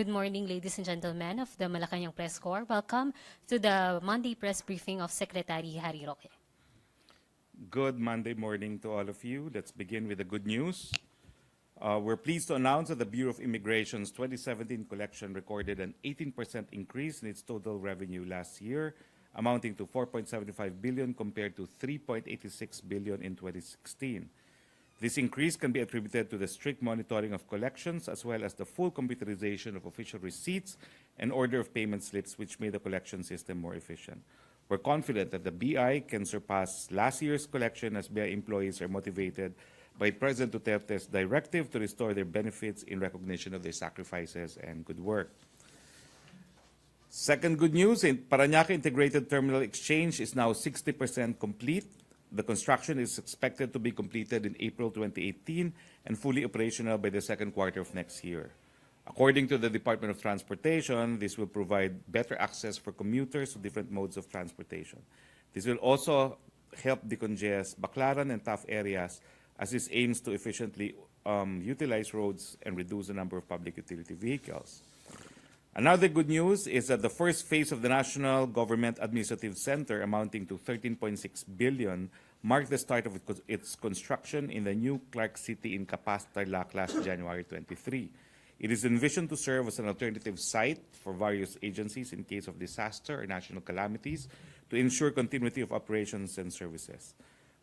Good morning, ladies and gentlemen of the Malacanang Press Corps. Welcome to the Monday press briefing of Secretary Harry Roque. Good Monday morning to all of you. Let's begin with the good news. We're pleased to announce that the Bureau of Immigration's 2017 collection recorded an 18% increase in its total revenue last year, amounting to 4.75 billion compared to 3.86 billion in 2016. This increase can be attributed to the strict monitoring of collections as well as the full computerization of official receipts and order of payment slips, which made the collection system more efficient. We're confident that the BI can surpass last year's collection as BI employees are motivated by President Duterte's directive to restore their benefits in recognition of their sacrifices and good work. Second good news, Parañaque Integrated Terminal Exchange is now 60% complete. The construction is expected to be completed in April 2018 and fully operational by the second quarter of next year. According to the Department of Transportation, this will provide better access for commuters to different modes of transportation. This will also help decongest Baclaran and tough areas as this aims to efficiently utilize roads and reduce the number of public utility vehicles. Another good news is that the first phase of the National Government Administrative Center, amounting to 13.6 billion, marked the start of its construction in the new Clark City in Capas, Tarlac last January 23. It is envisioned to serve as an alternative site for various agencies in case of disaster or national calamities to ensure continuity of operations and services.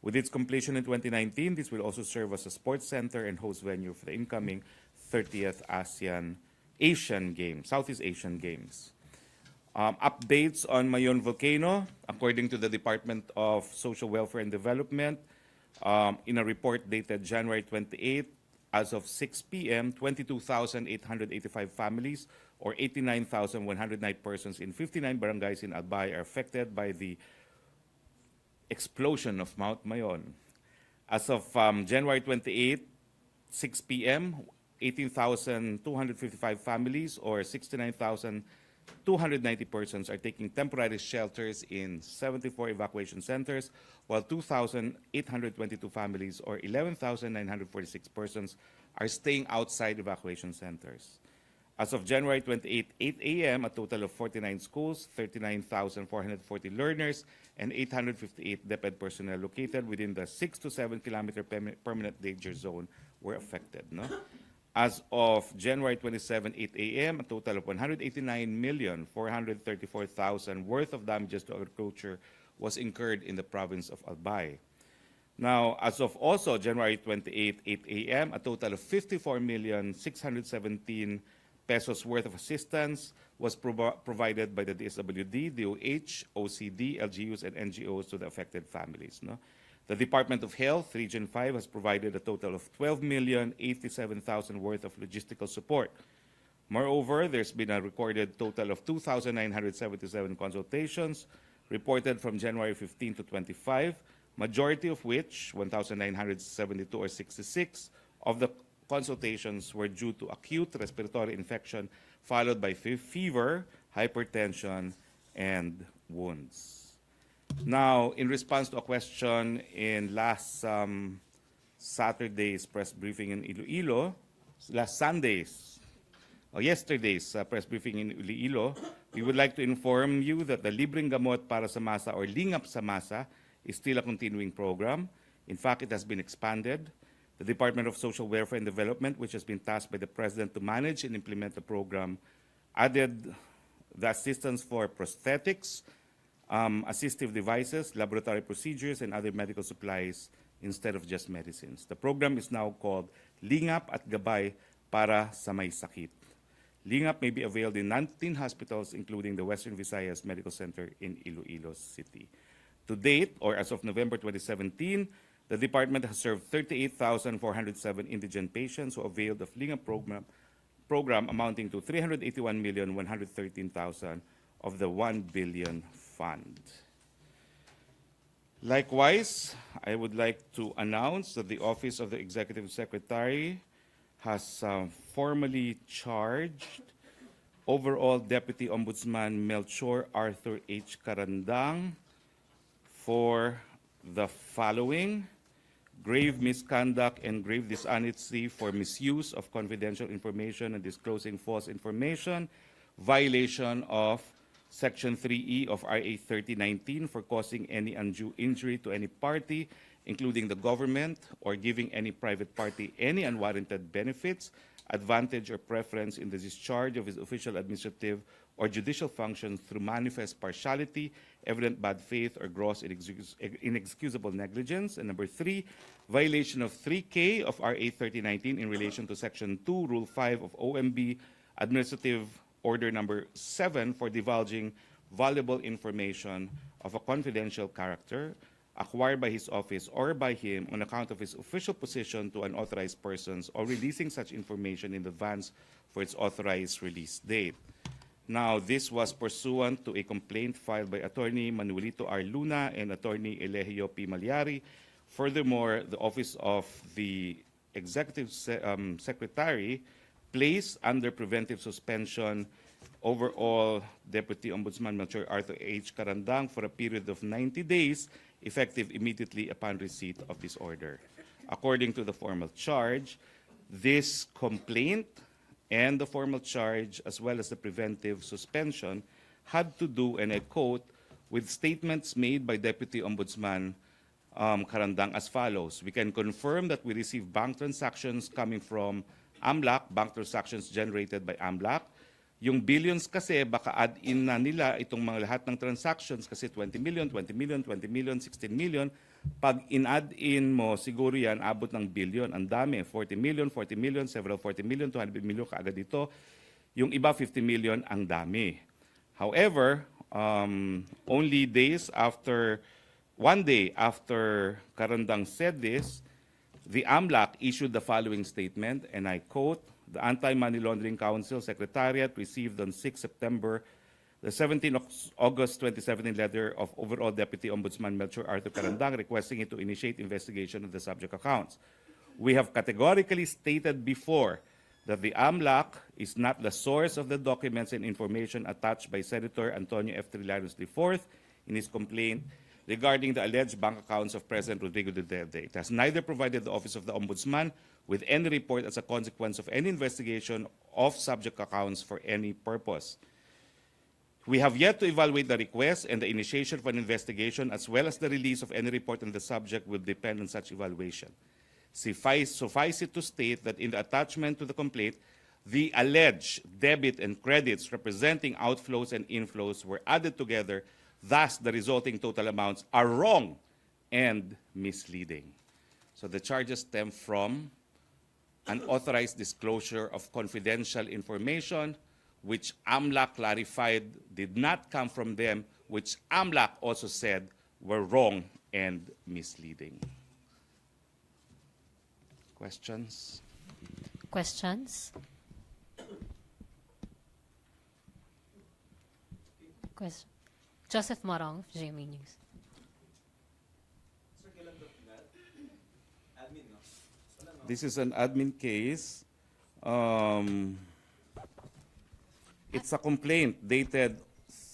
With its completion in 2019, this will also serve as a sports center and host venue for the incoming 30th Southeast Asian Games. Updates on Mayon Volcano, according to the Department of Social Welfare and Development, in a report dated January 28, as of 6 p.m., 22,885 families or 89,109 persons in 59 barangays in Albay are affected by the explosion of Mount Mayon. As of January 28, 6 p.m., 18,255 families or 69,290 persons are taking temporary shelters in 74 evacuation centers, while 2,822 families or 11,946 persons are staying outside evacuation centers. As of January 28, 8 a.m., a total of 49 schools, 39,440 learners, and 858 DepEd personnel located within the 6 to 7 kilometer permanent danger zone were affected. As of January 27, 8 a.m., a total of 189,434,000 worth of damages to agriculture was incurred in the province of Albay. Now, as of also January 28, 8 a.m., a total of 54,617 pesos worth of assistance was provided by the DSWD, DOH, OCD, LGUs, and NGOs to the affected families. The Department of Health, Region 5, has provided a total of 12,087,000 worth of logistical support. Moreover, there's been a recorded total of 2,977 consultations reported from January 15 to 25, majority of which, 1,972 or 66, of the consultations were due to acute respiratory infection followed by fever, hypertension, and wounds. Now, in response to a question in last Saturday's press briefing in Iloilo, yesterday's press briefing in Iloilo, we would like to inform you that the Libreng Gamot para sa Masa or Lingap sa Masa is still a continuing program. In fact, it has been expanded. The Department of Social Welfare and Development, which has been tasked by the President to manage and implement the program, added the assistance for prosthetics, assistive devices, laboratory procedures, and other medical supplies instead of just medicines. The program is now called Lingap at Gabay para sa May Sakit. Lingap may be availed in 19 hospitals, including the Western Visayas Medical Center in Iloilo City. To date, or as of November 2017, the department has served 38,407 indigent patients who availed of Lingap program amounting to 381,113,000 of the 1 billion fund. Likewise, I would like to announce that the Office of the Executive Secretary has formally charged overall Deputy Ombudsman Melchor Arthur H. Carandang for the following: grave misconduct and grave dishonesty for misuse of confidential information and disclosing false information, violation of Section 3E of RA 3019 for causing any undue injury to any party, including the government, or giving any private party any unwarranted benefits, advantage, or preference in the discharge of his official, administrative, or judicial functions through manifest partiality, evident bad faith, or gross inexcusable negligence. And number 3, violation of 3K of RA 3019 in relation to Section 2, Rule 5 of OMB, Administrative Order number 7 for divulging valuable information of a confidential character acquired by his office or by him on account of his official position to unauthorized persons, or releasing such information in advance for its authorized release date. Now, this was pursuant to a complaint filed by Attorney Manuelito R. Luna and Attorney Elegio P. Malyari. Furthermore, the Office of the Executive Secretary placed under preventive suspension overall Deputy Ombudsman Melchor Arthur H. Carandang for a period of 90 days, effective immediately upon receipt of this order. According to the formal charge, this complaint and the formal charge, as well as the preventive suspension, had to do, and I quote, with statements made by Deputy Ombudsman Carandang as follows: "We can confirm that we received bank transactions coming from AMLAC, bank transactions generated by AMLAC. Yung billions kasi, baka add-in na nila itong mga lahat ng transactions kasi 20 million, 20 million, 20 million, 16 million. Pag in-add-in mo, siguro yan, abot ng billion. Ang dami, 40 million, several 40 million, 200 million kaagad ito. Yung iba, 50 million, ang dami. However, only one day after Carandang said this, the AMLAC issued the following statement, and I quote, "The Anti-Money Laundering Council Secretariat received on 6 September the 17 August 2017 letter of Overall Deputy Ombudsman Melchor Arthur Carandang requesting it to initiate investigation of the subject accounts. We have categorically stated before that the AMLAC is not the source of the documents and information attached by Senator Antonio F. Trillanes IV in his complaint regarding the alleged bank accounts of President Rodrigo Duterte. It has neither provided the Office of the Ombudsman with any report as a consequence of any investigation of subject accounts for any purpose. We have yet to evaluate the request, and the initiation of an investigation as well as the release of any report on the subject will depend on such evaluation. Suffice it to state that in the attachment to the complaint, the alleged debit and credits representing outflows and inflows were added together. Thus, the resulting total amounts are wrong and misleading." So the charges stem from unauthorized disclosure of confidential information, which AMLAC clarified did not come from them, which AMLAC also said were wrong and misleading. Questions? Questions? Question. Joseph Morong, GMA News. This is an admin case. It's a complaint dated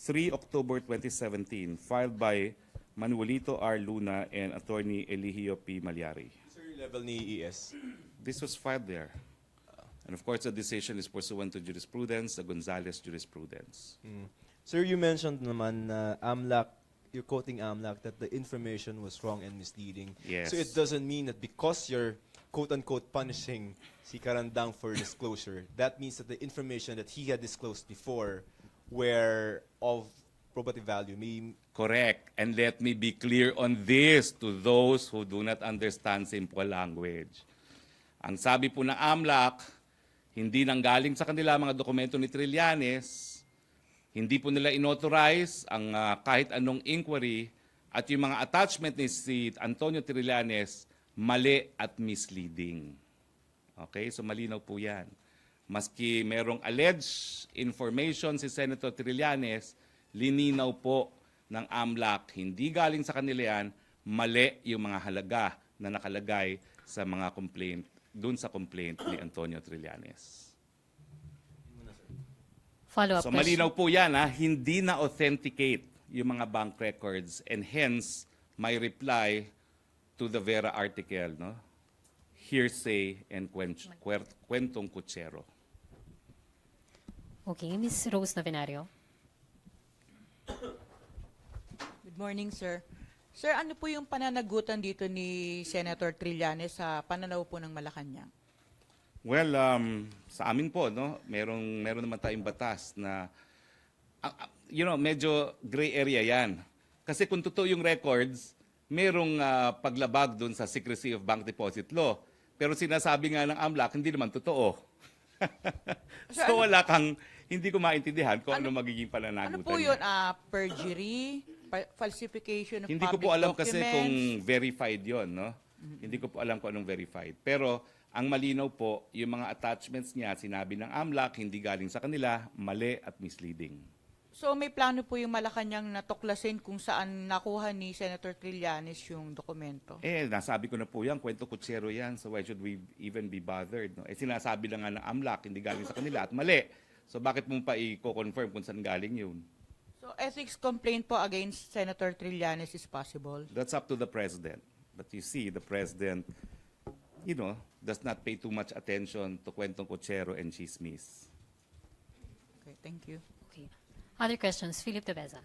3 October 2017, filed by Manuelito R. Luna and Attorney Eligio P. Malyari. Sir, level ni ES? This was filed there. And of course, the decision is pursuant to jurisprudence, the Gonzales jurisprudence. Sir, you mentioned naman na AMLAC, you're quoting AMLAC, that the information was wrong and misleading. Yes. So it doesn't mean that because you're quote-unquote punishing si Carandang for disclosure, that means that the information that he had disclosed before were of probative value. Correct. And let me be clear on this to those who do not understand simple language. Ang sabi po ng AMLAC, hindi nanggaling sa kanila mga dokumento ni Trillanes, hindi po nila inauthorize ang kahit anong inquiry, at yung mga attachment ni si Antonio Trillanes, mali at misleading. Okay? So malinaw po yan. Maski merong alleged information si Senator Trillanes, lininaw po ng AMLAC, hindi galing sa kanila yan, mali yung mga halaga na nakalagay sa mga complaint, dun sa complaint ni Antonio Trillanes. Follow-up So question. malinaw po yan, hindi na-authenticate yung mga bank records, and hence my reply to the Vera article, no? Hearsay and kwentong kutsero. Okay, Ms. Rose Novenario. Good morning, sir. Sir, ano po yung pananagutan dito ni Senator Trillanes sa pananaw po ng Malacanang? Well, sa amin po, no, meron naman tayong batas na, medyo gray area yan. Kasi kung totoo yung records, merong paglabag dun sa Secrecy of Bank Deposit Law. Pero sinasabi nga ng AMLAC, hindi naman totoo. So wala kang, hindi ko maintindihan kung ano magiging pananagutan. Ano po yun? Perjury? Falsification of Hindi ko public po alam documents? kasi kung verified yon, no? Hindi ko po alam kung anong verified. Pero ang malinaw po, yung mga attachments niya, sinabi ng AMLAC, hindi galing sa kanila, mali at misleading. So may plano po yung Malacanang na tuklasin kung saan nakuha ni Senator Trillanes yung dokumento? Nasabi ko na po yan, kwento kutsero yan, so why should we even be bothered? No? Sinasabi lang nga ng AMLAC, hindi galing sa kanila at mali. So bakit mo pa i-confirm kung saan galing yun? So ethics complaint po against Senator Trillanes is possible? That's up to the President. But you see, the President, does not pay too much attention to kwentong kutsero and chismis. Okay, thank you. Okay. Other questions? Philip Tebeza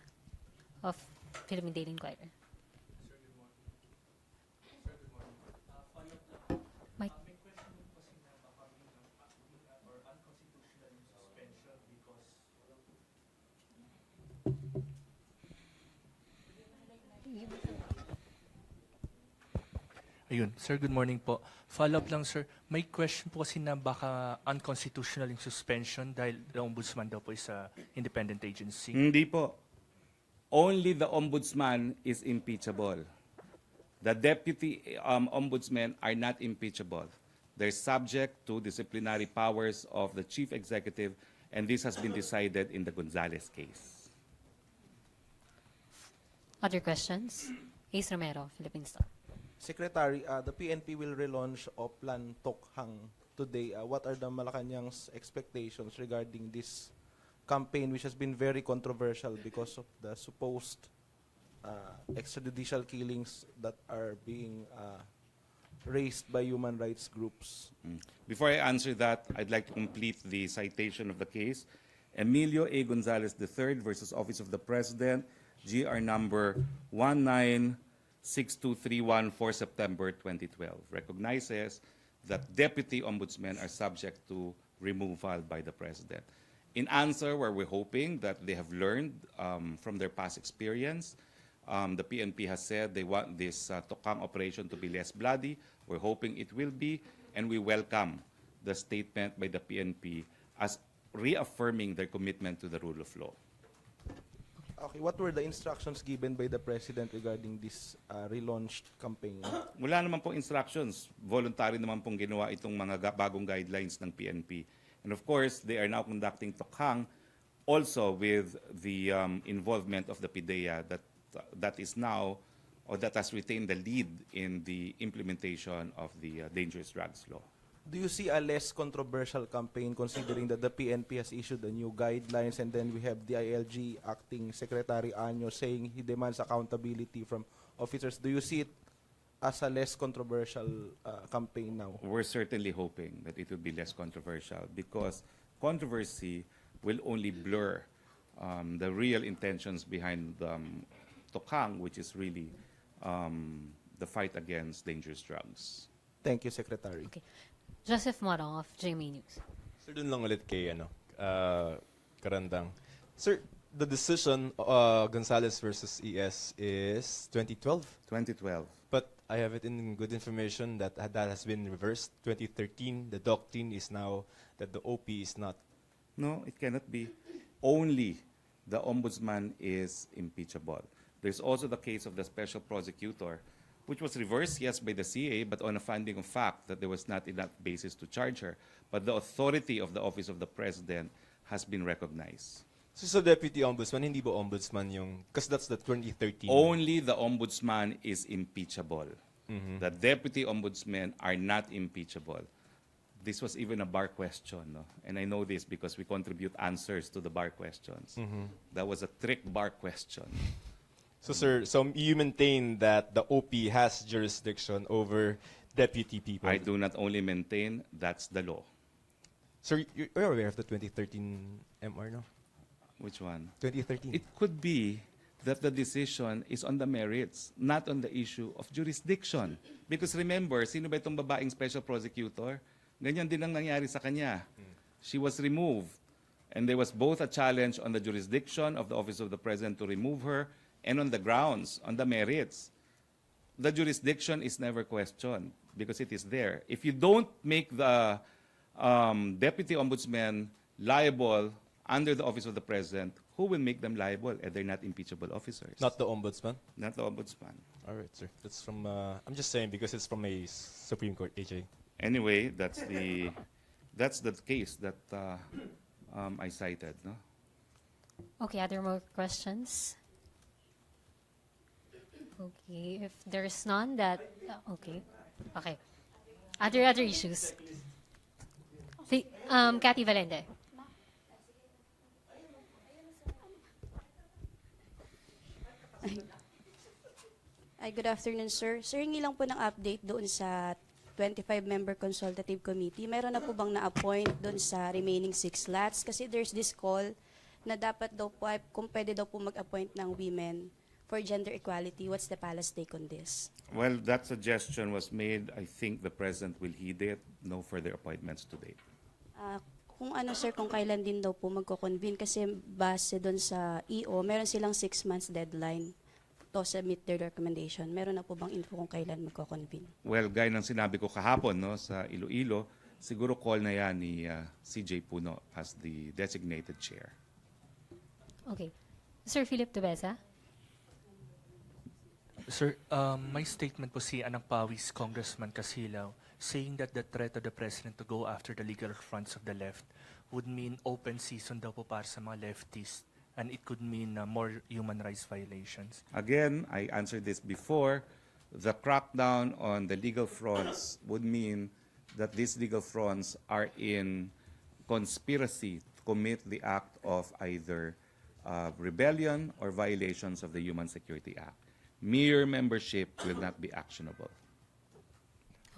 of Philippine Daily Inquirer. Mike. Ayun, sir, good morning po. Follow-up lang, sir. May question po kasi na baka unconstitutional yung suspension dahil the ombudsman daw po is a independent agency. Hindi po. Only the ombudsman is impeachable. The deputy ombudsmen are not impeachable. They're subject to disciplinary powers of the chief executive, and this has been decided in the Gonzales case. Other questions? Ace Romero, Philippine Star. Secretary, the PNP will relaunch Oplan Tokhang today. What are the Malacanang's expectations regarding this campaign, which has been very controversial because of the supposed extrajudicial killings that are being raised by human rights groups? Before I answer that, I'd like to complete the citation of the case. Emilio A. Gonzalez III versus Office of the President, GR number 196231 for September 2012, recognizes that deputy ombudsmen are subject to removal by the President. In answer, where we're hoping that they have learned from their past experience, the PNP has said they want this Tokhang operation to be less bloody. We're hoping it will be, and we welcome the statement by the PNP as reaffirming their commitment to the rule of law. Okay, what were the instructions given by the President regarding this relaunched campaign? Wala naman pong instructions. Voluntary naman pong ginawa itong mga bagong guidelines ng PNP. And of course, they are now conducting Tokhang also with the involvement of the PIDEA that is now, or that has retained the lead in the implementation of the dangerous drugs law. Do you see a less controversial campaign considering that the PNP has issued the new guidelines, and then we have the ILG acting Secretary Año saying he demands accountability from officers? Do you see it as a less controversial campaign now? We're certainly hoping that it will be less controversial, because controversy will only blur the real intentions behind Tokhang, which is really the fight against dangerous drugs. Thank you, Secretary. Okay. Joseph Morong of GMA News. Sir, dun lang ulit kay Karandang. Sir, the decision Gonzales versus ES is 2012, 2012. but I have it in good information that that has been reversed. 2013, the doctrine is now that the OP is not. No, it cannot be. Only the ombudsman is impeachable. There's also the case of the special prosecutor, which was reversed, yes, by the CA, but on a finding of fact that there was not enough basis to charge her. But the authority of the Office of the President has been recognized. So deputy ombudsman, hindi ba ombudsman yung, because that's the 2013. Only the ombudsman is impeachable. The deputy ombudsmen are not impeachable. This was even a bar question, no? And I know this because we contribute answers to the bar questions. That was a trick bar question. So, sir, so you maintain that the OP has jurisdiction over deputy people? I do not only maintain, that's the law. Sir, you're aware of the 2013 MR, no? Which one? 2013. It could be that the decision is on the merits, not on the issue of jurisdiction. Because remember, sino ba itong babaeng special prosecutor? Ganyan din ang nangyari sa kanya. She was removed. And there was both a challenge on the jurisdiction of the Office of the President to remove her and on the grounds, on the merits. The jurisdiction is never questioned because it is there. If you don't make the Deputy Ombudsman liable under the Office of the President, who will make them liable? And they're not impeachable officers. Not the ombudsman? Not the Ombudsman. All right, sir. That's from, I'm just saying because it's from a Supreme Court, AJ. Anyway, that's the case that I cited. No? Okay, are there more questions? Okay, if there's none, okay. Other issues? Cathy Valente. Ay, good afternoon, sir. Sir, hingi lang po ng update doon sa 25-member consultative committee. Meron na po bang na-appoint doon sa remaining 6 lots? Kasi there's this call na dapat daw po, kung pwede daw po mag-appoint ng women for gender equality. What's the palace take on this? Well, that suggestion was made. I think the President will heed it. No further appointments to date. Kung ano, sir, kung kailan din daw po magko-convene. Kasi base doon sa EO, meron silang 6 months deadline to submit their recommendation. Meron na po bang info kung kailan magko-convene? Well, gaya ng sinabi ko kahapon no, sa Iloilo, siguro call na yan ni CJ Puno as the designated chair. Okay. Sir Philip Tubesa? Sir, may statement po si Anang Pawis, Congressman Casilaw, saying that the threat of the President to go after the legal fronts of the left would mean open season daw po para sa mga leftists, and it could mean more human rights violations. Again, I answered this before. The crackdown on the legal fronts would mean that these legal fronts are in conspiracy to commit the act of either rebellion or violations of the Human Security Act. Mere membership will not be actionable.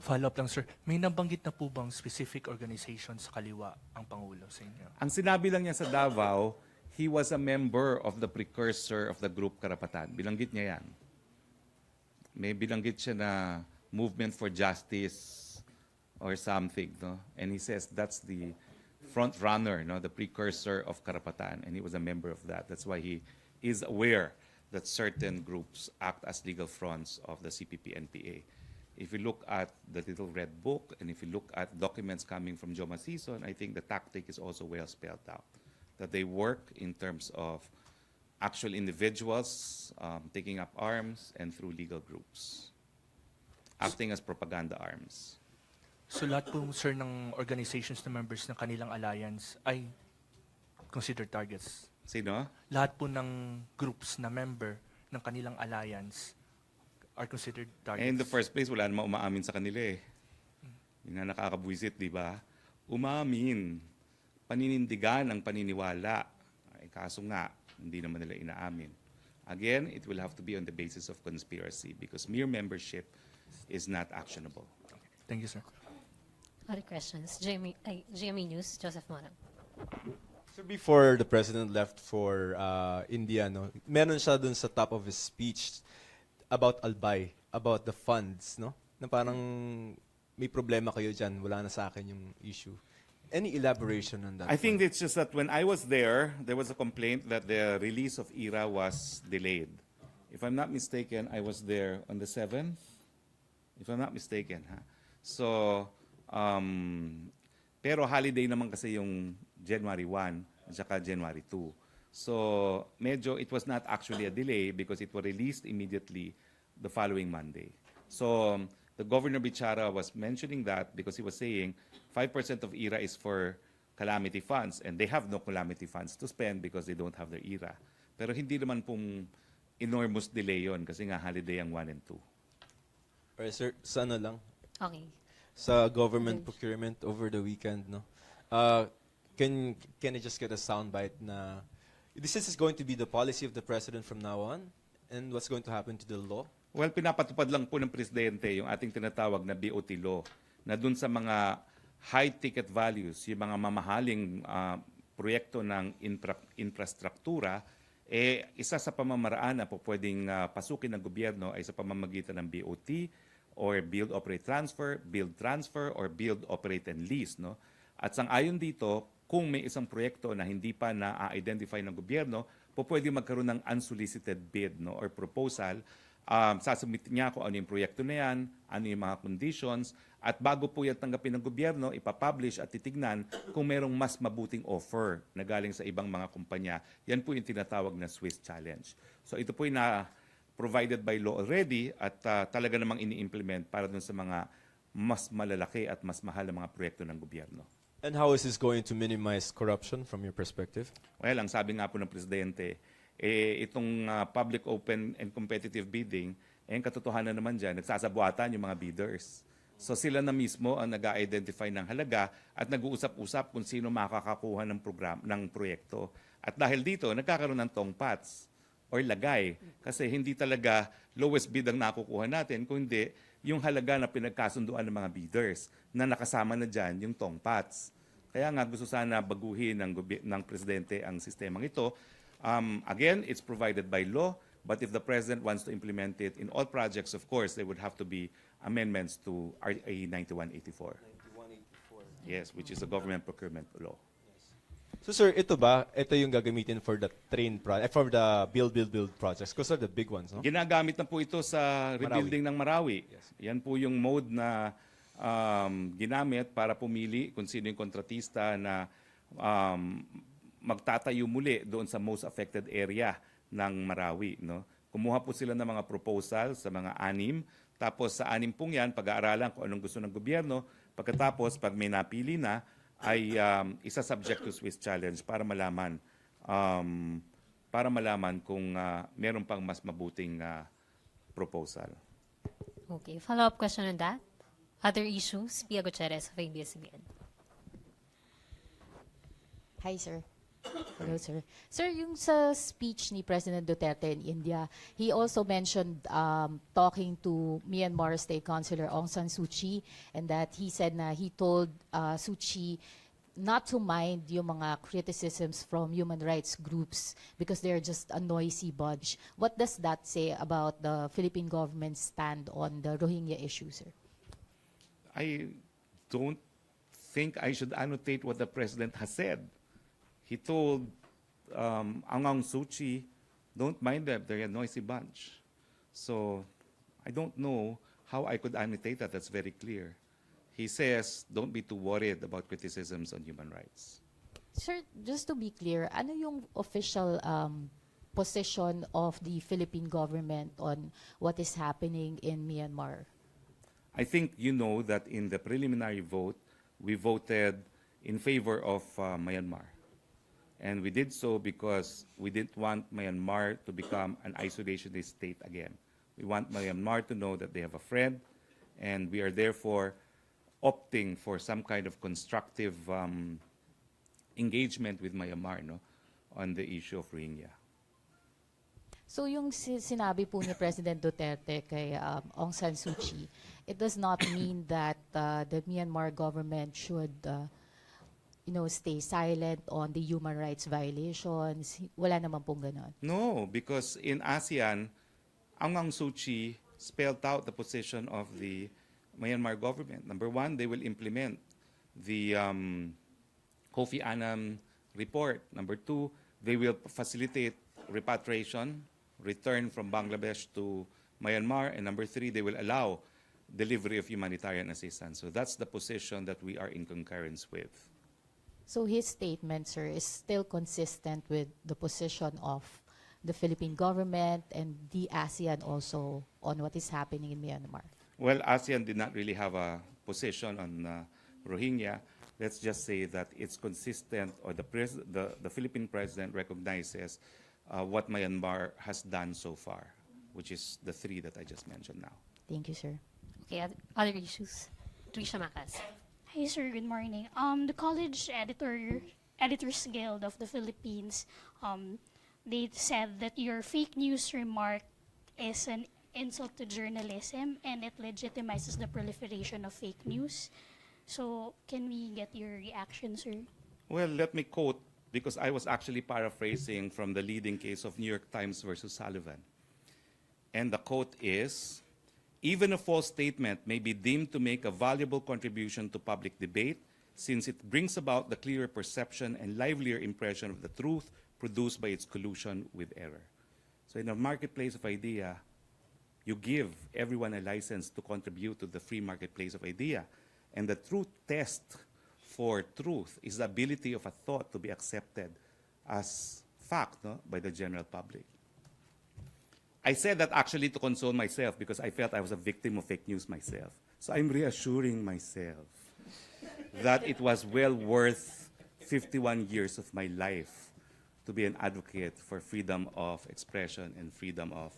Follow-up lang, sir. May nabanggit na po bang specific organization sa kaliwa ang Pangulo sa inyo? Ang sinabi lang niya sa Davao, he was a member of the precursor of the group Karapatan. Bilanggit niya yan. May bilanggit siya na Movement for Justice or something. No? And he says that's the front runner, no? The precursor of Karapatan. And he was a member of that. That's why he is aware that certain groups act as legal fronts of the CPP-NPA. If you look at the Little Red Book and if you look at documents coming from Joma Sison, I think the tactic is also well spelled out. That they work in terms of actual individuals taking up arms and through legal groups, acting as propaganda arms. So lahat po, sir, ng organizations na members ng kanilang alliance ay considered targets? Sino? Lahat po ng groups na member ng kanilang alliance are considered targets? In the first place, wala namang umaamin sa kanila eh. Yun nga nakakabwisit, di ba? Umamin. Paninindigan ang paniniwala. Ay, kaso nga, hindi naman nila inaamin. Again, it will have to be on the basis of conspiracy because mere membership is not actionable. Thank you, sir. Other questions? GMA News, Joseph Monang. So before the President left for India, no, meron siya dun sa top of his speech about Albay, about the funds, no? Na parang may problema kayo dyan, wala na sa akin yung issue. Any elaboration on that? I think it's just that when I was there was a complaint that the release of IRA was delayed. If I'm not mistaken, I was there on the 7th. If I'm not mistaken, ha? So, pero holiday naman kasi yung January 1 at saka January 2. So, medyo it was not actually a delay because it was released immediately the following Monday. So, the Governor Bichara was mentioning that because he was saying 5% of IRA is for calamity funds and they have no calamity funds to spend because they don't have their IRA. Pero hindi naman pong enormous delay yon kasi nga holiday ang 1 and 2. Alright, sir, sana lang. Okay. Sa government procurement over the weekend, no? Can I just get a soundbite na this is going to be the policy of the President from now on? And what's going to happen to the law? Well, pinapatupad lang po ng Presidente yung ating tinatawag na BOT law na dun sa mga high-ticket values, yung mga mamahaling proyekto ng infrastruktura, isa sa pamamaraan na po pwedeng pasukin ng gobyerno ay sa pamamagitan ng BOT or Build, Operate, Transfer, Build, Transfer, or Build, Operate, and Lease. No? At sang-ayon dito, kung may isang proyekto na hindi pa na-identify ng gobyerno, po pwede magkaroon ng unsolicited bid no, or proposal. Sasubmit niya kung ano yung proyekto na yan, ano yung mga conditions, at bago po yan tanggapin ng gobyerno, ipapublish at titignan kung merong mas mabuting offer na galing sa ibang mga kumpanya. Yan po yung tinatawag na Swiss Challenge. So ito po yung provided by law already at talaga namang ini-implement para dun sa mga mas malalaki at mas mahal na mga proyekto ng gobyerno. And how is this going to minimize corruption from your perspective? Well, ang sabi nga po ng Presidente, itong public, open, and competitive bidding, ang katotohanan naman dyan, nagsasabuatan yung mga bidders. So sila na mismo ang nag-identify ng halaga at nag-uusap-usap kung sino makakakuha ng proyekto. At dahil dito, nagkakaroon ng tongpats or lagay. Kasi hindi talaga lowest bid ang nakukuha natin, kundi yung halaga na pinagkasunduan ng mga bidders na nakasama na dyan yung tongpats. Kaya nga gusto sana baguhin ng Presidente ang sistemang ito. Again, it's provided by law, but if the President wants to implement it in all projects, of course, there would have to be amendments to RA 9184. Yes, which is a government procurement law. So sir, ito yung gagamitin for the for the build projects? Because they're the big ones, no? Ginagamit na po ito sa rebuilding ng Marawi. Yes. Yan po yung mode na ginamit para pumili kung sino yung kontratista na magtatayo muli doon sa most affected area ng Marawi. No? Kumuha po sila ng mga proposal sa mga 6. Tapos sa 6 pong yan, pag-aaralan kung anong gusto ng gobyerno. Pagkatapos, pag may napili na, ay isa subject to Swiss Challenge para malaman kung meron pang mas mabuting proposal. Okay, follow-up question on that. Other issues? Pia Gutierrez of ABS-CBN. Hi, sir. Hello, sir. Sir, yung sa speech ni President Duterte in India, he also mentioned talking to Myanmar State Councilor Aung San Suu Kyi, and that he said na he told Suu Kyi not to mind yung mga criticisms from human rights groups because they're just a noisy bunch. What does that say about the Philippine government's stand on the Rohingya issue, sir? I don't think I should annotate what the President has said. He told Aung San Suu Kyi, don't mind them, they're a noisy bunch. So I don't know how I could annotate that. That's very clear. He says, don't be too worried about criticisms on human rights. Sir, just to be clear, ano yung official position of the Philippine government on what is happening in Myanmar? I think you know that in the preliminary vote, we voted in favor of Myanmar. And we did so because we didn't want Myanmar to become an isolationist state again. We want Myanmar to know that they have a friend, and we are therefore opting for some kind of constructive engagement with Myanmar on the issue of Rohingya. So yung sinabi po ni President Duterte kay Aung San Suu Kyi, it does not mean that the Myanmar government should stay silent on the human rights violations. Wala naman pong ganon. No, because in ASEAN, Aung San Suu Kyi spelled out the position of the Myanmar government. Number one, they will implement the Kofi Annan report. Number two, they will facilitate repatriation, return from Bangladesh to Myanmar. And number three, they will allow delivery of humanitarian assistance. So that's the position that we are in concurrence with. So his statement, sir, is still consistent with the position of the Philippine government and the ASEAN also on what is happening in Myanmar? Well, ASEAN did not really have a position on Rohingya. Let's just say that it's consistent, or the Philippine president recognizes what Myanmar has done so far, which is the 3 that I just mentioned now. Thank you, sir. Okay, other issues? Trisha Macas. Hi, sir. Good morning. The College Editors Guild of the Philippines, they said that your fake news remark is an insult to journalism and it legitimizes the proliferation of fake news. So, can we get your reaction, sir? Well, let me quote, because I was actually paraphrasing from the leading case of New York Times versus Sullivan. And the quote is, even a false statement may be deemed to make a valuable contribution to public debate since it brings about the clearer perception and livelier impression of the truth produced by its collusion with error. So in a marketplace of idea, you give everyone a license to contribute to the free marketplace of idea. And the true test for truth is the ability of a thought to be accepted as fact, no, by the general public. I said that actually to console myself because I felt I was a victim of fake news myself. So I'm reassuring myself that it was well worth 51 years of my life to be an advocate for freedom of expression and freedom of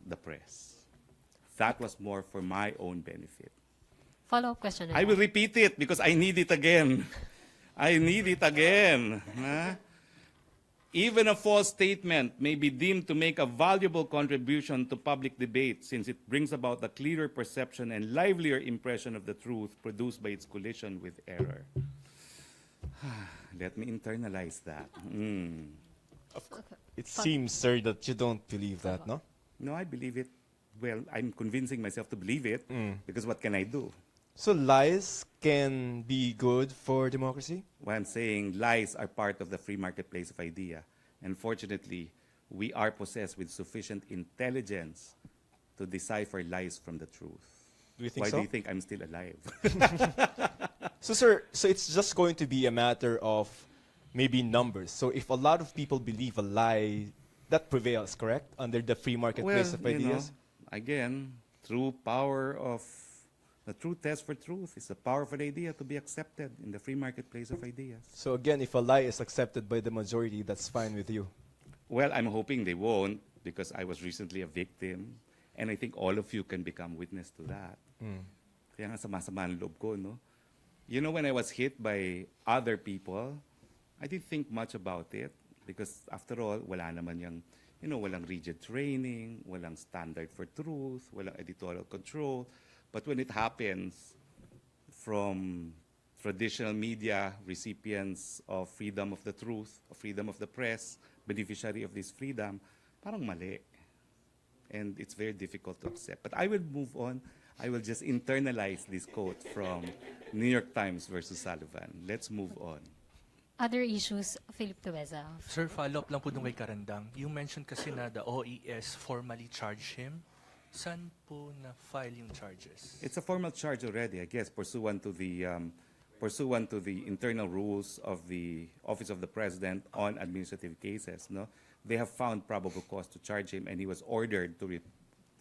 the press. That was more for my own benefit. Follow-up question. I will repeat it because I need it again. I need it again. Even a false statement may be deemed to make a valuable contribution to public debate since it brings about a clearer perception and livelier impression of the truth produced by its collision with error. Let me internalize that. It seems, sir, that you don't believe that, no? No, I believe it. Well, I'm convincing myself to believe it because what can I do? So lies can be good for democracy? Well, I'm saying lies are part of the free marketplace of idea. And fortunately, we are possessed with sufficient intelligence to decipher lies from the truth. Do you think Why so? do you think I'm still alive? So, sir, so it's just going to be a matter of maybe numbers. So if a lot of people believe a lie, that prevails, correct? Under the free marketplace of ideas? Again, true power of the true test for truth is the power of an idea to be accepted in the free marketplace of ideas. So again, if a lie is accepted by the majority, that's fine with you. Well, I'm hoping they won't because I was recently a victim and I think all of you can become witness to that. Kaya nga sama-sama ang loob ko, no? You know, when I was hit by other people, I didn't think much about it because after all, wala naman yung, you know, walang rigid training, walang standard for truth, walang editorial control. But when it happens from traditional media, recipients of freedom of the truth, of freedom of the press, beneficiary of this freedom, parang mali. And it's very difficult to accept. But I will move on. I will just internalize this quote from New York Times versus Sullivan. Let's move on. Other issues, Philip Tuweza. Sir, follow-up lang po dun kay Karandang. You mentioned kasi na the OES formally charged him. Saan po na-file yung charges? It's a formal charge already, I guess, pursuant to the internal rules of the Office of the President on administrative cases. No, they have found probable cause to charge him, and he was ordered to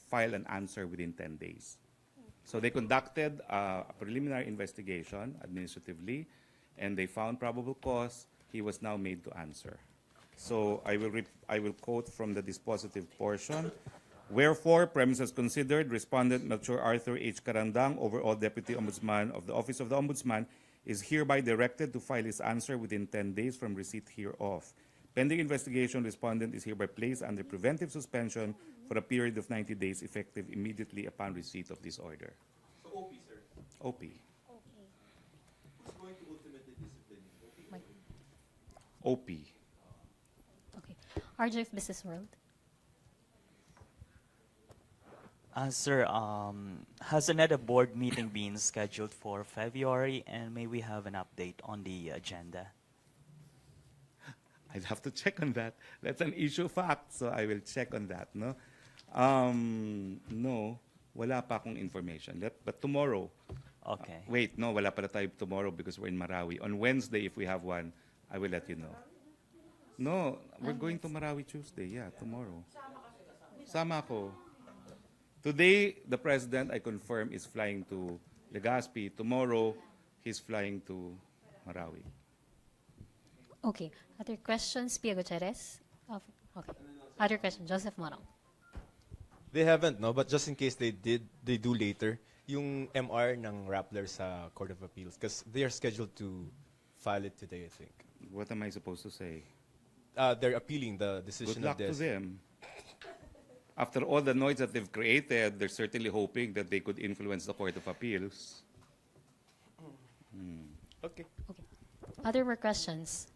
file an answer within 10 days. So they conducted a preliminary investigation administratively, and they found probable cause. He was now made to answer. So I will quote from the dispositive portion. Wherefore, premises considered, Respondent Melchor Arthur H. Karandang, overall Deputy Ombudsman of the Office of the Ombudsman, is hereby directed to file his answer within 10 days from receipt hereof. Pending investigation, Respondent is hereby placed under preventive suspension for a period of 90 days effective immediately upon receipt of this order. So OP, sir. OP. Who's going to ultimately discipline him? OP. Okay. RJF Business World. Sir, has another board meeting been scheduled for February, and may we have an update on the agenda? I'd have to check on that. That's an issue fact, so I will check on that. No, no, wala pa akong information. But tomorrow. Okay. Wait, no, wala pala tayo tomorrow because we're in Marawi. On Wednesday, if we have one, I will let you know. No, we're going to Marawi Tuesday. Yeah, tomorrow. Sama ako. Today, the President, I confirm, is flying to Legazpi. Tomorrow, he's flying to Marawi. Okay. Other questions? Pia Gutierrez? Okay. Other question? Joseph Morong. They haven't, no? But just in case they do later, yung MR ng Rappler sa Court of Appeals, because they are scheduled to file it today, I think. What am I supposed to say? They're appealing the decision Good luck of this. to them. after all the noise that they've created, they're certainly hoping that they could influence the Court of Appeals. Okay. Other more questions?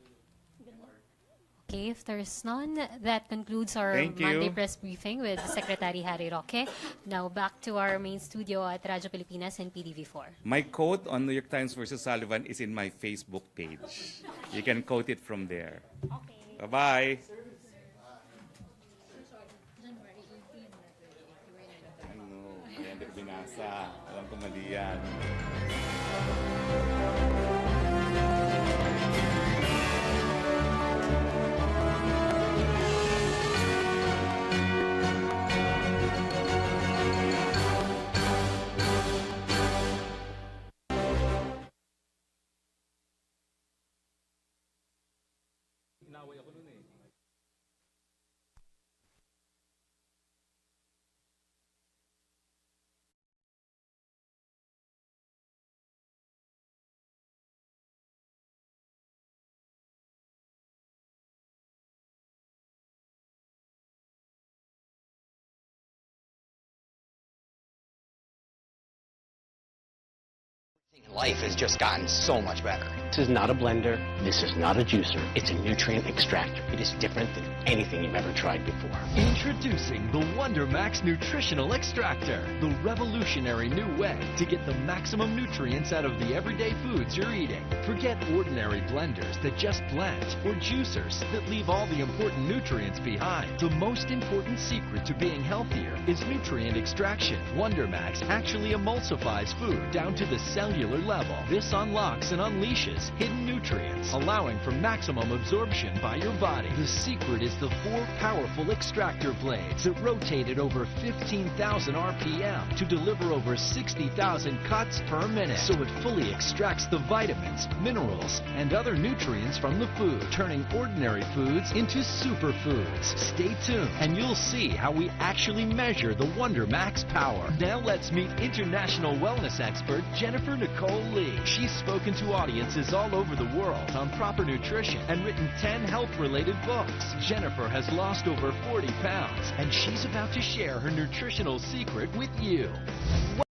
Okay, if there's none, that concludes our Thank you. Monday press briefing with Secretary Harry Roque. Now back to our main studio at Radyo Pilipinas and PDV4. My quote on New York Times versus Sullivan is in my Facebook page. You can quote it from there. Okay. Bye-bye. Ano, kaya hindi ko binasa. Alam ko mali yan. Life has just gotten so much better. This is not a blender. This is not a juicer. It's a nutrient extractor. It is different than anything you've ever tried before. Introducing the Wonder Max Nutritional Extractor, the revolutionary new way to get the maximum nutrients out of the everyday foods you're eating. Forget ordinary blenders that just blend or juicers that leave all the important nutrients behind. The most important secret to being healthier is nutrient extraction. Wonder Max actually emulsifies food down to the cellular level. This unlocks and unleashes hidden nutrients, allowing for maximum absorption by your body. The secret is the 4 powerful extractor blades that rotate at over 15,000 RPM to deliver over 60,000 cuts per minute. So it fully extracts the vitamins, minerals, and other nutrients from the food, turning ordinary foods into superfoods. Stay tuned and you'll see how we actually measure the Wonder Max power. Now let's meet international wellness expert Jennifer Nicole Lee. She's spoken to audiences all over the world on proper nutrition and written 10 health-related books. Jennifer has lost over 40 pounds, and she's about to share her nutritional secret with you.